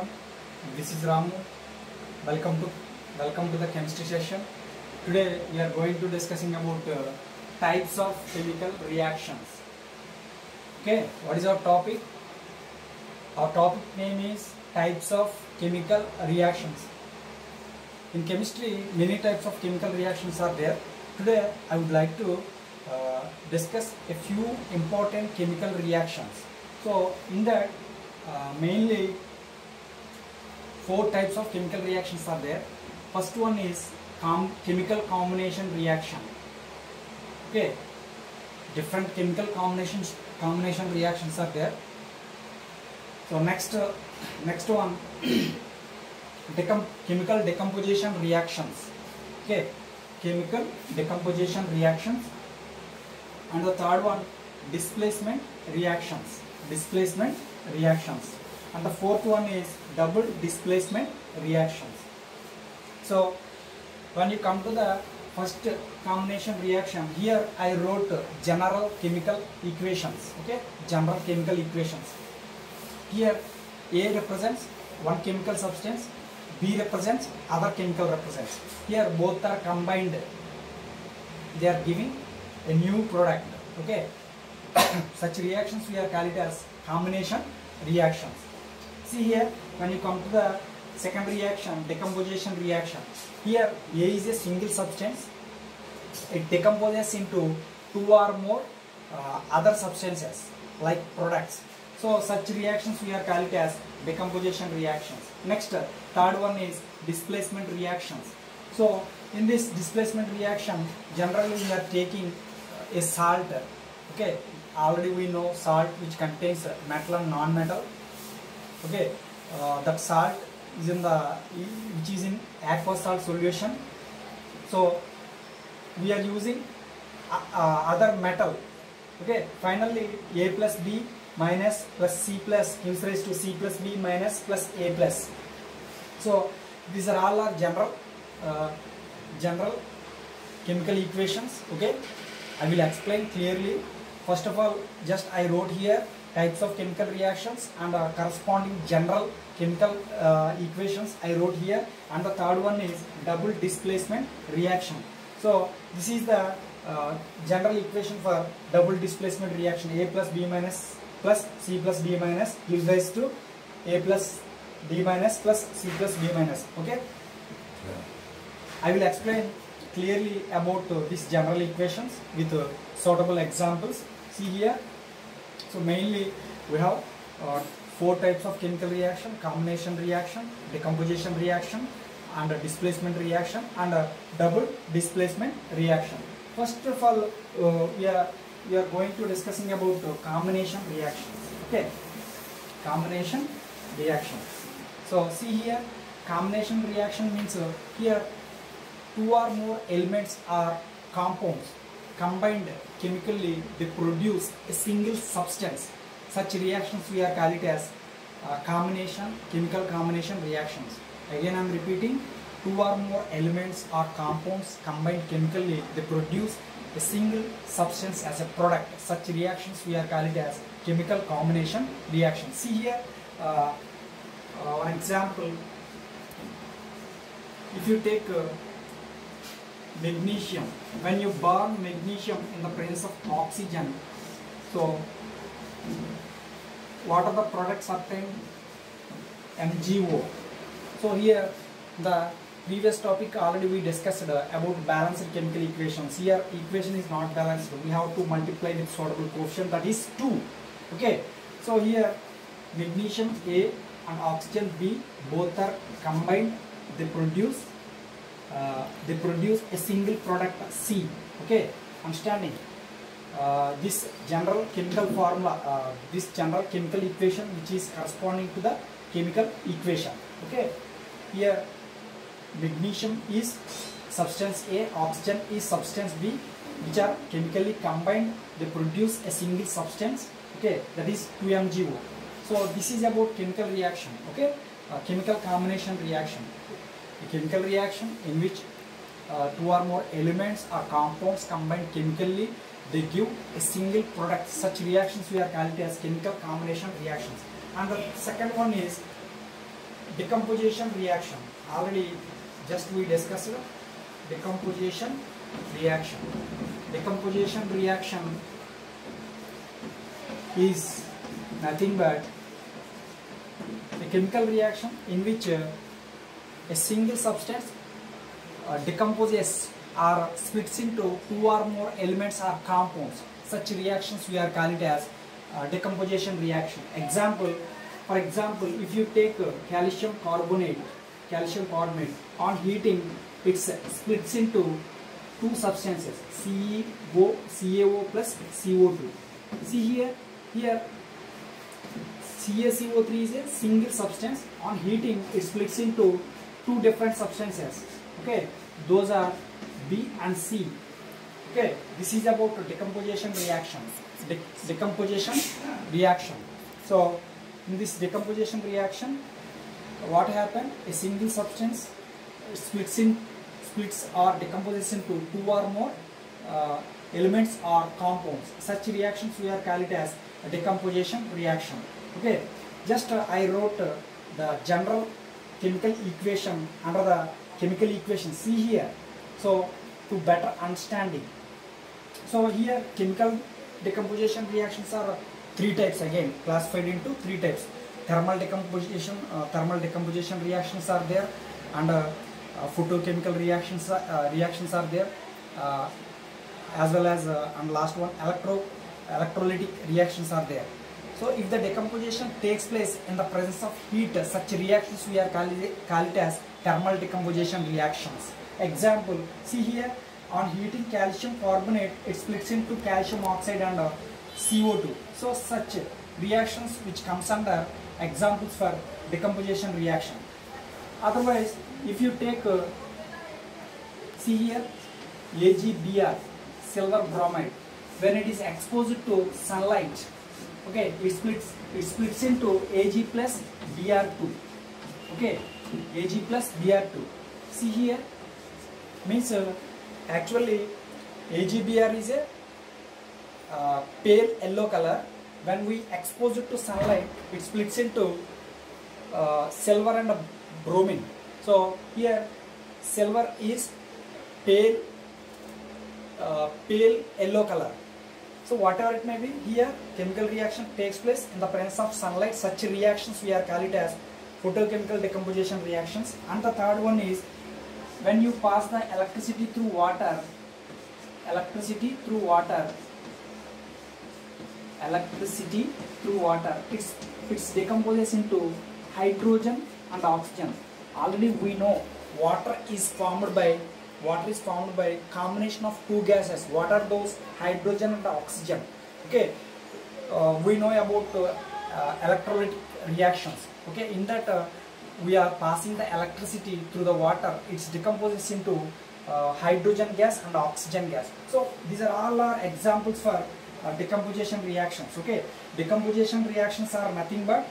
everyone. This is Ramu. Welcome to the chemistry session. Today we are going to discussing about types of chemical reactions. Okay, what is our topic? Our topic name is types of chemical reactions. In chemistry, many types of chemical reactions are there. Today I would like to discuss a few important chemical reactions. So in that mainly 4 types of chemical reactions are there. First one is chemical combination reaction. Okay, different chemical combination reactions are there. So next one chemical decomposition reactions. Okay, chemical decomposition reactions. And the third one displacement reactions. And the fourth one is double displacement reactions. So when you come to the first combination reaction, here I wrote general chemical equations. Okay, general chemical equations. Here A represents one chemical substance, B represents other chemical represents. Here both are combined, they are giving a new product. Okay, such reactions we are called it as combination reactions. See here, when you come to the second reaction, decomposition reaction, here A is a single substance. It decomposes into 2 or more other substances like products. So such reactions we are called it as decomposition reactions. Next, third one is displacement reactions. So in this displacement reaction, generally we are taking a salt. Okay, already we know salt which contains metal and non-metal. Okay, that salt is which is in aqueous salt solution. So we are using other metal. Okay, finally A plus B minus plus C plus gives rise to C plus B minus plus A plus. So these are all our general chemical equations. Okay, I will explain clearly. First of all, just I wrote here types of chemical reactions and corresponding general chemical equations I wrote here, and the third one is double displacement reaction. So this is the general equation for double displacement reaction. A plus B minus plus C plus D minus gives rise to A plus D minus plus C plus B minus. Okay, I will explain clearly about these general equations with suitable examples. See here, so mainly we have 4 types of chemical reaction: combination reaction, decomposition reaction, and a displacement reaction, and a double displacement reaction. First of all, we are going to discussing about combination reactions. Okay, combination reaction. So see here, combination reaction means here 2 or more elements or compounds combined chemically, they produce a single substance. Such reactions we are called it as chemical combination reactions. Again I am repeating, 2 or more elements or compounds combined chemically, they produce a single substance as a product. Such reactions we are called it as chemical combination reactions. See here, one example, if you take magnesium, when you burn magnesium in the presence of oxygen, so what are the products obtained? MgO. So here the previous topic already we discussed about balanced chemical equations. Here equation is not balanced, we have to multiply with suitable coefficient, that is 2. Okay, so here magnesium A and oxygen B both are combined, they produce a single product C. Okay, understanding this general chemical formula, this general chemical equation which is corresponding to the chemical equation. Okay, here magnesium is substance A, oxygen is substance B, which are chemically combined, they produce a single substance. Okay, that is 2MgO. So this is about chemical reaction. Okay, chemical combination reaction. A chemical reaction in which 2 or more elements or compounds combined chemically, they give a single product. Such reactions we are called as chemical combination reactions. And the second one is decomposition reaction. Already just we discussed decomposition reaction. Decomposition reaction is nothing but a chemical reaction in which a single substance decomposes or splits into two or more elements or compounds. Such reactions we are calling it as decomposition reaction. For example, if you take calcium carbonate on heating, it splits into two substances, CaO plus CO2. See here CaCO3 is a single substance. On heating, it splits into two different substances. Okay, those are B and C. Okay, this is about decomposition reaction. Decomposition reaction. So, in this decomposition reaction, what happened? A single substance splits or decomposes into two or more elements or compounds. Such reactions we are calling it as a decomposition reaction. Okay, just I wrote the general chemical equation under the chemical equation. See here. So, to better understanding. So here chemical decomposition reactions are three types, again classified into three types. Thermal decomposition reactions are there, and photochemical reactions are there, as well as and last one electrolytic reactions are there. So if the decomposition takes place in the presence of heat, such reactions we are call it as thermal decomposition reactions. Example, see here, on heating calcium carbonate, it splits into calcium oxide and CO2. So such reactions which comes under examples for decomposition reaction. Otherwise, if you take see here, AgBr, silver bromide, when it is exposed to sunlight, okay, it splits into Ag plus Br2. Okay, Ag plus Br2. See here, means actually AgBr is a pale yellow color. When we expose it to sunlight, it splits into silver and bromine. So here silver is pale yellow color. So whatever it may be, here chemical reaction takes place in the presence of sunlight. Such reactions we are calling it as photochemical decomposition reactions. And the third one is when you pass the electricity through water, it decomposes into hydrogen and oxygen. Already we know water is formed by combination of two gases. What are those? Hydrogen and oxygen. Okay, we know about electrolytic reactions. Okay, in that we are passing the electricity through the water. It decomposes into hydrogen gas and oxygen gas. So these are all examples for decomposition reactions. Okay, decomposition reactions are nothing but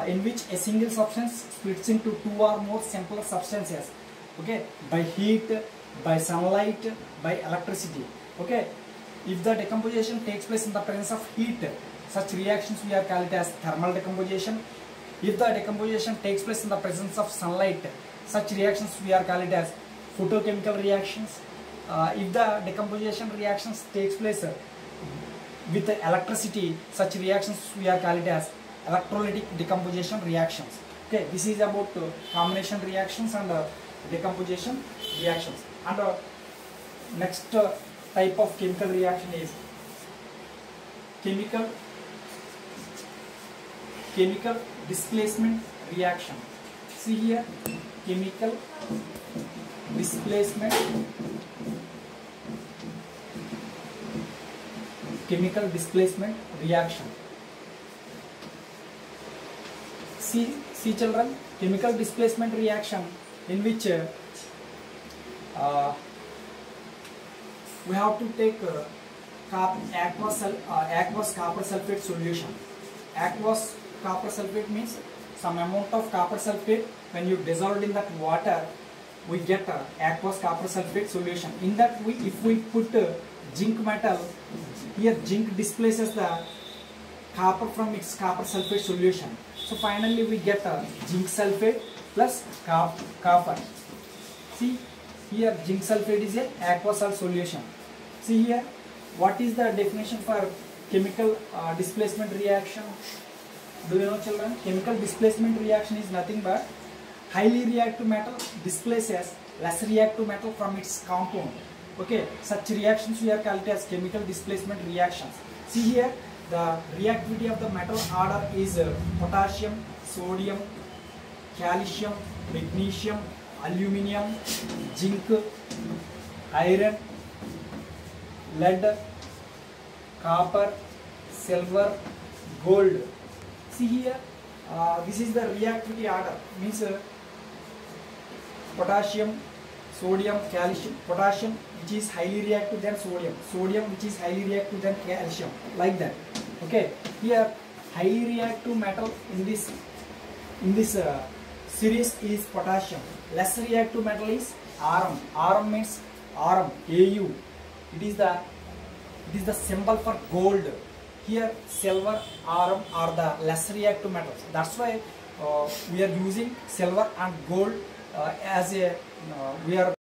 in which a single substance splits into two or more simpler substances. Okay, by heat, by sunlight, by electricity. Okay, if the decomposition takes place in the presence of heat, such reactions we are calling it as thermal decomposition. If the decomposition takes place in the presence of sunlight, such reactions we are calling it as photochemical reactions. If the decomposition reactions takes place with electricity, such reactions we are calling it as electrolytic decomposition reactions. Okay, this is about combination reactions and decomposition reactions. And next type of chemical reaction is chemical displacement reaction. See here, chemical displacement reaction. See children, chemical displacement reaction in which we have to take aqueous copper sulfate solution. Aqueous copper sulfate means some amount of copper sulfate. When you dissolve in that water, we get aqueous copper sulfate solution. In that, if we put zinc metal, here zinc displaces the copper from its copper sulfate solution. So finally we get zinc sulfate plus copper. See here, zinc sulfate is a aqua salt solution. See here, what is the definition for chemical displacement reaction? Do you know, children? Chemical displacement reaction is nothing but highly reactive metal displaces less reactive metal from its compound. Okay, such reactions we are called as chemical displacement reactions. See here, the reactivity of the metal order is potassium, sodium, calcium, magnesium, aluminium, zinc, iron, lead, copper, silver, gold. See here, this is the reactivity order, means potassium, sodium, calcium, potassium which is highly reactive than sodium, sodium which is highly reactive than calcium, like that. Okay, here highly reactive metal in this series is potassium. Less reactive metal is Rm. Rm means Rm, Au. It is the symbol for gold. Here silver, Rm are the less reactive metals. That's why we are using silver and gold as a we are